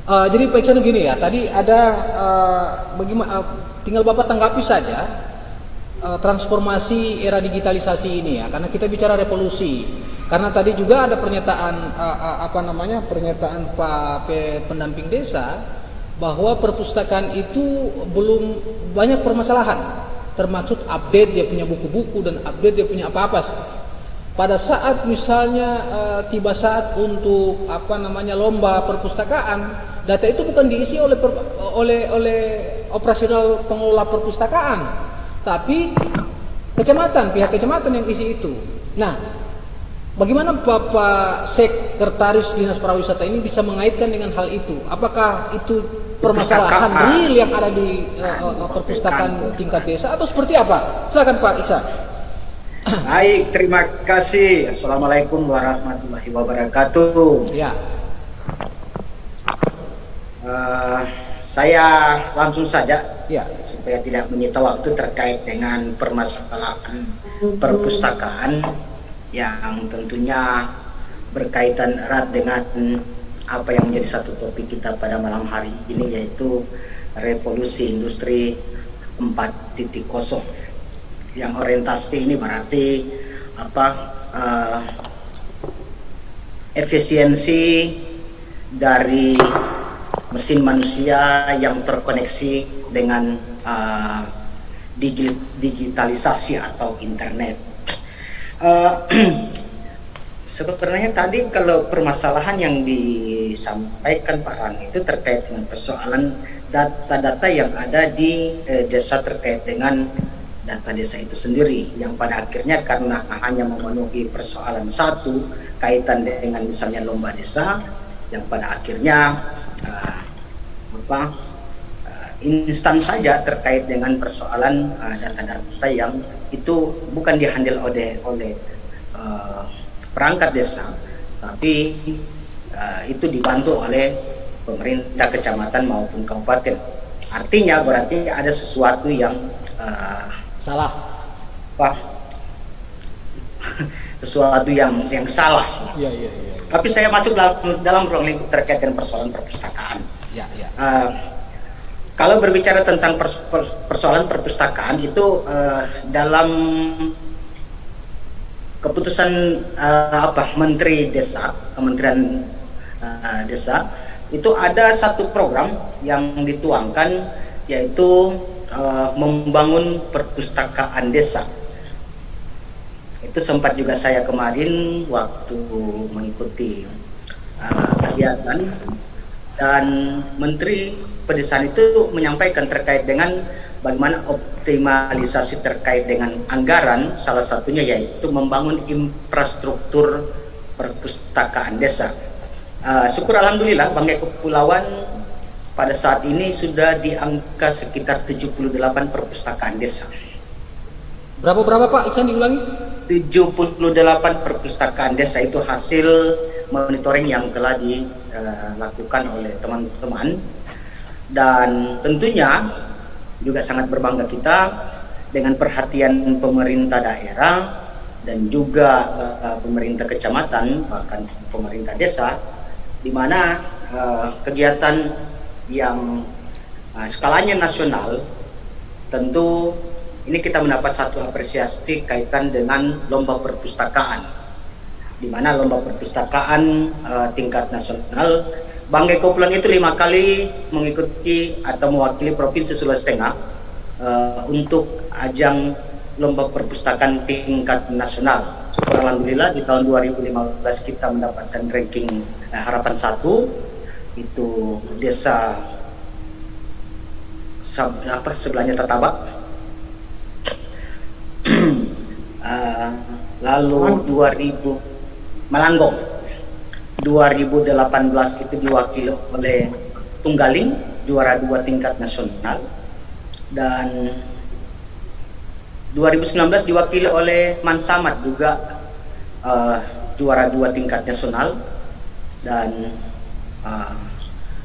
Jadi Pak Iksan gini ya, tadi ada bagaimana tinggal Bapak tanggapi saja transformasi era digitalisasi ini ya, karena kita bicara revolusi. Karena tadi juga ada pernyataan pernyataan Pak pendamping desa bahwa perpustakaan itu belum banyak permasalahan, termasuk update dia punya buku-buku dan update dia punya apa-apa. Pada saat misalnya tiba saat untuk lomba perpustakaan, data itu bukan diisi oleh operasional pengelola perpustakaan, tapi pihak kecamatan yang isi itu. Nah, bagaimana Bapak Sekretaris Dinas Pariwisata ini bisa mengaitkan dengan hal itu? Apakah itu permasalahan real yang ada di perpustakaan tingkat desa atau seperti apa? Silakan Pak Iksan. Baik, terima kasih. Assalamualaikum warahmatullahi wabarakatuh. Ya. Saya langsung saja, Ya. supaya tidak menyita waktu terkait dengan permasalahan perpustakaan yang tentunya berkaitan erat dengan apa yang menjadi satu topik kita pada malam hari ini, yaitu revolusi industri 4.0. Yang orientasi ini berarti efisiensi dari mesin manusia yang terkoneksi dengan digitalisasi atau internet. Sebenarnya tadi kalau permasalahan yang disampaikan Pak Ran itu terkait dengan persoalan data-data yang ada di desa terkait dengan data desa itu sendiri, yang pada akhirnya karena hanya memenuhi persoalan satu kaitan dengan misalnya lomba desa, yang pada akhirnya instan saja terkait dengan persoalan data-data yang itu bukan dihandle oleh perangkat desa, tapi itu dibantu oleh pemerintah kecamatan maupun kabupaten. Artinya berarti ada sesuatu yang Salah. Sesuatu yang salah. Iya. Tapi saya masuk dalam ruang lingkup terkait dengan persoalan perpustakaan. Ya. Kalau berbicara tentang persoalan perpustakaan itu dalam keputusan Menteri Desa, Kementerian Desa, itu ada satu program yang dituangkan, yaitu membangun perpustakaan desa. Itu sempat juga saya kemarin waktu mengikuti kegiatan, dan Menteri Pedesaan itu menyampaikan terkait dengan bagaimana optimalisasi terkait dengan anggaran, salah satunya yaitu membangun infrastruktur perpustakaan desa. Syukur alhamdulillah Banggai Kepulauan pada saat ini sudah di angka sekitar 78 perpustakaan desa. Berapa Pak Iksan diulangi? 78 perpustakaan desa itu hasil monitoring yang telah dilakukan oleh teman-teman, dan tentunya juga sangat berbangga kita dengan perhatian pemerintah daerah dan juga pemerintah kecamatan, bahkan pemerintah desa, di mana kegiatan yang skalanya nasional, tentu ini kita mendapat satu apresiasi kaitan dengan lomba perpustakaan, di mana lomba perpustakaan tingkat nasional Banggai Kepulauan itu 5 kali mengikuti atau mewakili Provinsi Sulawesi Tengah untuk ajang lomba perpustakaan tingkat nasional. Alhamdulillah di tahun 2015 kita mendapatkan ranking harapan 1, itu desa sebelahnya Tatabak. Lalu 2000 Malanggong 2018 itu diwakili oleh Tunggaling, juara 2 tingkat nasional, dan 2019 diwakili oleh Mansamat juga juara 2 tingkat nasional, dan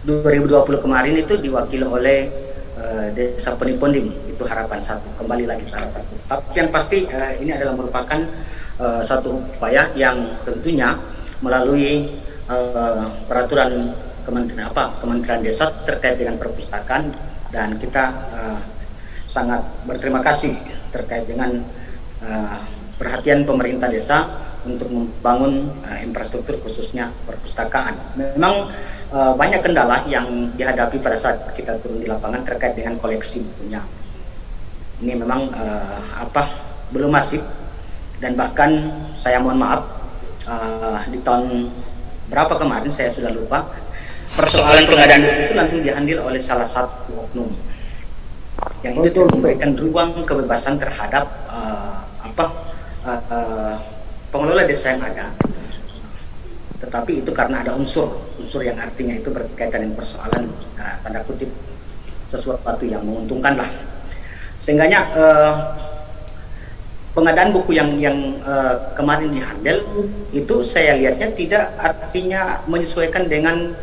2020 kemarin itu diwakili oleh Desa Peniponding, itu harapan 1, kembali lagi ke harapan 1. Tapi yang pasti ini adalah merupakan satu upaya yang tentunya melalui peraturan Kementerian Desa terkait dengan perpustakaan, dan kita sangat berterima kasih terkait dengan perhatian pemerintah desa untuk membangun infrastruktur khususnya perpustakaan. Memang banyak kendala yang dihadapi pada saat kita turun di lapangan terkait dengan koleksi bukunya. Ini memang belum masif, dan bahkan saya mohon maaf di tahun berapa kemarin saya sudah lupa, persoalan pengadaan buku itu langsung dihandle oleh salah satu oknum yang itu tidak memberikan ruang kebebasan terhadap pengelola desa yang ada. Tetapi itu karena ada unsur yang artinya itu berkaitan dengan persoalan tanda kutip sesuatu yang menguntungkan lah. Sehingganya pengadaan buku yang kemarin dihandle itu saya lihatnya tidak artinya menyesuaikan dengan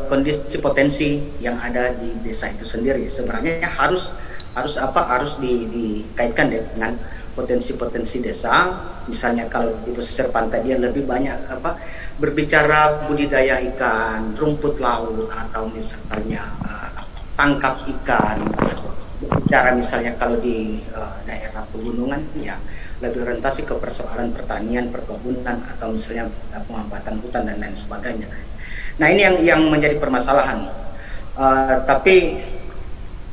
kondisi potensi yang ada di desa itu sendiri. Sebenarnya harus dikaitkan dengan potensi-potensi desa. Misalnya kalau di pesisir pantai dia lebih banyak berbicara budidaya ikan, rumput laut, atau misalnya tangkap ikan. Bicara misalnya kalau di daerah pegunungan ya lebih orientasi ke persoalan pertanian, perkebunan, atau misalnya pengambatan hutan dan lain sebagainya. Nah, ini yang menjadi permasalahan. Tapi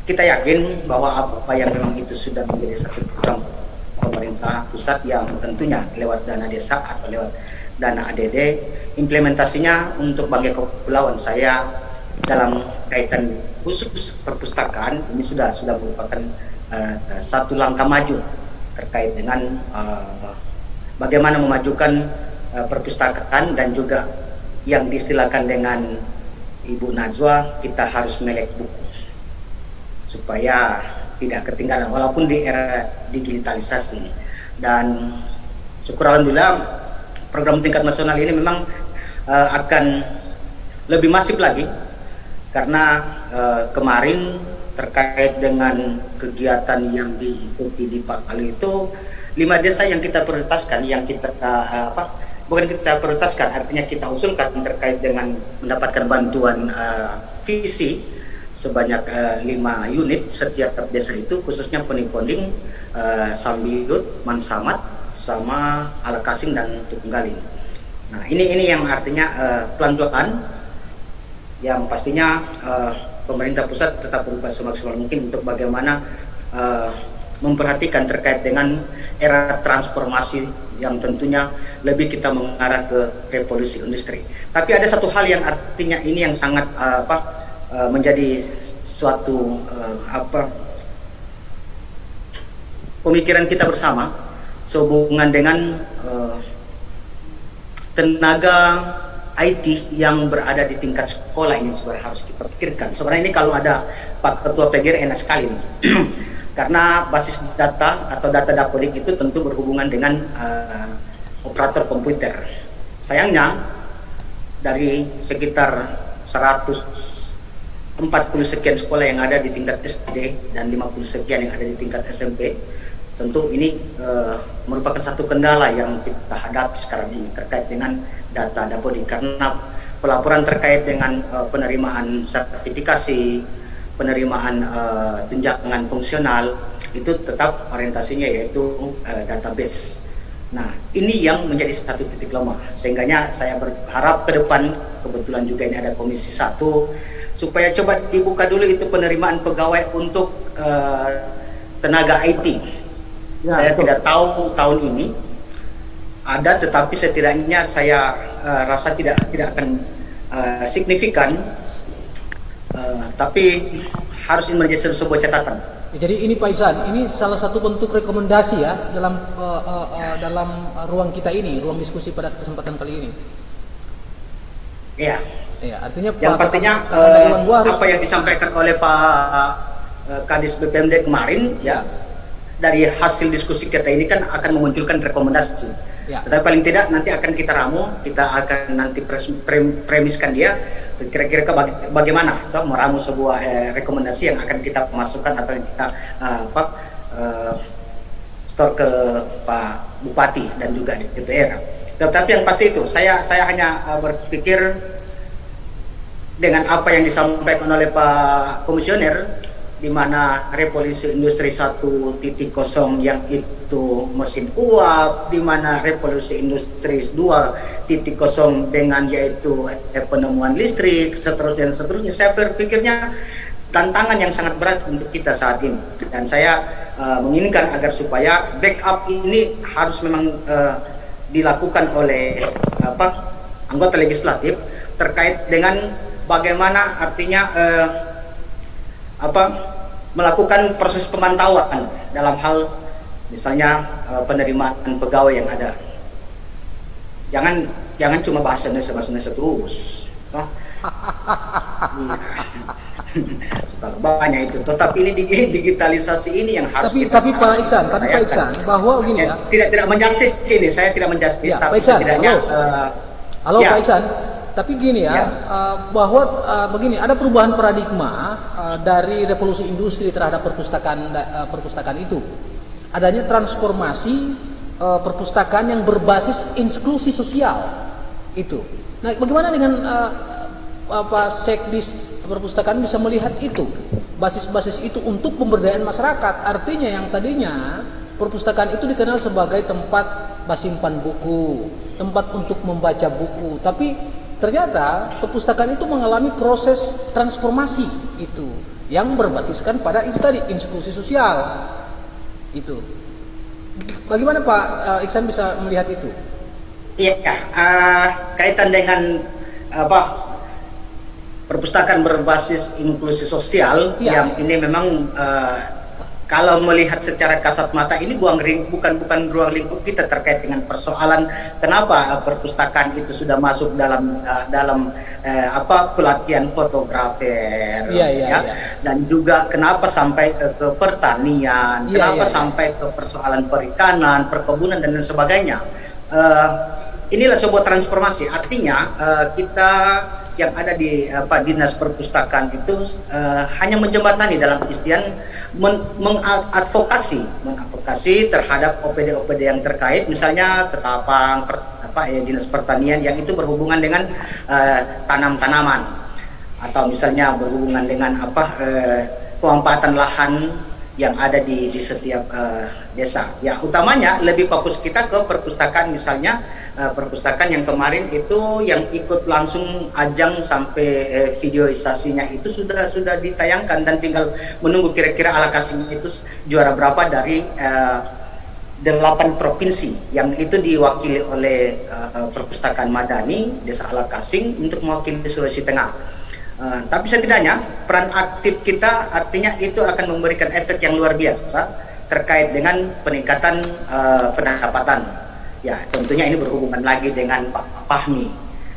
kita yakin bahwa apa yang memang itu sudah menjadi satu program pemerintah pusat yang tentunya lewat dana desa atau lewat dana ADD, implementasinya untuk Banggai Kepulauan saya dalam kaitan khusus perpustakaan ini sudah merupakan satu langkah maju terkait dengan bagaimana memajukan perpustakaan, dan juga yang diistilahkan dengan Ibu Najwa, kita harus melek buku supaya tidak ketinggalan walaupun di era digitalisasi. Dan syukur alhamdulillah program tingkat nasional ini memang akan lebih masif lagi, karena kemarin terkait dengan kegiatan yang diikuti di Palu itu 5 desa yang kita prioritaskan, yang kita bukan kita prioritaskan, artinya kita usulkan terkait dengan mendapatkan bantuan visi sebanyak 5 unit setiap desa itu, khususnya Poni-Ponding, Sambiut, Mansamat, sama Alakasing dan Tunggaling. Nah, ini yang artinya pelan-pelan yang pastinya pemerintah pusat tetap berupaya semaksimal mungkin untuk bagaimana memperhatikan terkait dengan era transformasi yang tentunya lebih kita mengarah ke revolusi industri. Tapi ada satu hal yang artinya ini yang sangat menjadi suatu pemikiran kita bersama sehubungan dengan tenaga IT yang berada di tingkat sekolah. Ini sebenarnya harus kita pikirkan. Sebenarnya ini kalau ada Pak Ketua PGR enak sekali nih. Karena basis data atau data Dapodik itu tentu berhubungan dengan operator komputer. Sayangnya dari sekitar 140 sekian sekolah yang ada di tingkat SD dan 50 sekian yang ada di tingkat SMP, tentu ini merupakan satu kendala yang kita hadapi sekarang ini terkait dengan data Dapodik, karena pelaporan terkait dengan penerimaan sertifikasi, penerimaan tunjangan fungsional itu tetap orientasinya yaitu database. Nah, ini yang menjadi satu titik lemah, sehingganya saya berharap ke depan, kebetulan juga ini ada Komisi 1, supaya coba dibuka dulu itu penerimaan pegawai untuk tenaga IT. Ya, saya tidak tahu tahun ini ada, tetapi setidaknya saya rasa tidak akan signifikan. Tapi harus menjadi sebuah catatan. Jadi ini Pak Ihsan, ini salah satu bentuk rekomendasi ya dalam ruang kita ini, ruang diskusi pada kesempatan kali ini. Iya. Iya, artinya yang pastinya apa yang disampaikan oleh Pak Kadis BPMD kemarin ya, dari hasil diskusi kita ini kan akan memunculkan rekomendasi. Ya. Tetapi paling tidak nanti akan kita ramu, kita akan nanti premiskan dia kira-kira bagaimana atau meramu sebuah rekomendasi yang akan kita masukkan atau yang kita store ke Pak Bupati dan juga di DPR. Tetapi yang pasti itu saya hanya berpikir dengan apa yang disampaikan oleh Pak Komisioner, di mana revolusi industri 1.0 yang itu mesin uap, di mana revolusi industri 2.0 dengan yaitu penemuan listrik, seterusnya. Saya berpikirnya tantangan yang sangat berat untuk kita saat ini, dan saya menginginkan agar supaya backup ini harus memang dilakukan oleh anggota legislatif terkait dengan bagaimana artinya melakukan proses pemantauan dalam hal misalnya penerimaan pegawai yang ada. Jangan cuma bahasa Indonesia terus. Banyak itu. Tetapi ini digitalisasi ini yang harus tapi Pak Iksan, bahwa gini ya. Tidak menjustis ini, saya tidak menjustis, ya, Pak tapi Iksan, setidaknya halo ya. Pak Iksan. Tapi gini ya, bahwa begini, ada perubahan paradigma dari revolusi industri terhadap perpustakaan itu. Adanya transformasi perpustakaan yang berbasis inklusi sosial itu. Nah, bagaimana dengan Sekdis perpustakaan bisa melihat itu, basis-basis itu untuk pemberdayaan masyarakat? Artinya yang tadinya perpustakaan itu dikenal sebagai tempat simpan buku, tempat untuk membaca buku, tapi ternyata perpustakaan itu mengalami proses transformasi itu yang berbasiskan pada itu tadi, inklusi sosial itu. Bagaimana Pak Iksan bisa melihat itu? Iya, kaitan dengan perpustakaan berbasis inklusi sosial yang ini memang kalau melihat secara kasat mata ini bukan ruang lingkup kita terkait dengan persoalan kenapa perpustakaan itu sudah masuk dalam pelatihan fotografer, dan juga kenapa sampai ke pertanian, kenapa sampai ke persoalan perikanan, perkebunan dan lain sebagainya. Inilah sebuah transformasi. Artinya kita yang ada di dinas perpustakaan itu hanya menjembatani dalam istilah mengadvokasi terhadap OPD-OPD yang terkait, misalnya Ketapang, dinas pertanian yang itu berhubungan dengan tanam-tanaman, atau misalnya berhubungan dengan pemanfaatan lahan yang ada di setiap desa. Ya, utamanya lebih fokus kita ke perpustakaan, misalnya perpustakaan yang kemarin itu yang ikut langsung ajang sampai videoisasinya itu sudah ditayangkan, dan tinggal menunggu kira-kira alokasinya itu juara berapa dari 8 provinsi yang itu diwakili oleh perpustakaan Madani Desa Alakasing untuk mewakili Sulawesi Tengah. Tapi setidaknya peran aktif kita artinya itu akan memberikan efek yang luar biasa terkait dengan peningkatan pendapatan. Ya, tentunya ini berhubungan lagi dengan Pak Fahmi.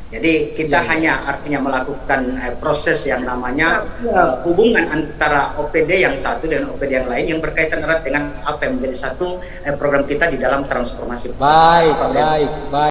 Jadi kita hanya artinya melakukan proses yang namanya hubungan antara OPD yang satu dengan OPD yang lain yang berkaitan erat dengan apa yang menjadi satu program kita di dalam transformasi. Baik.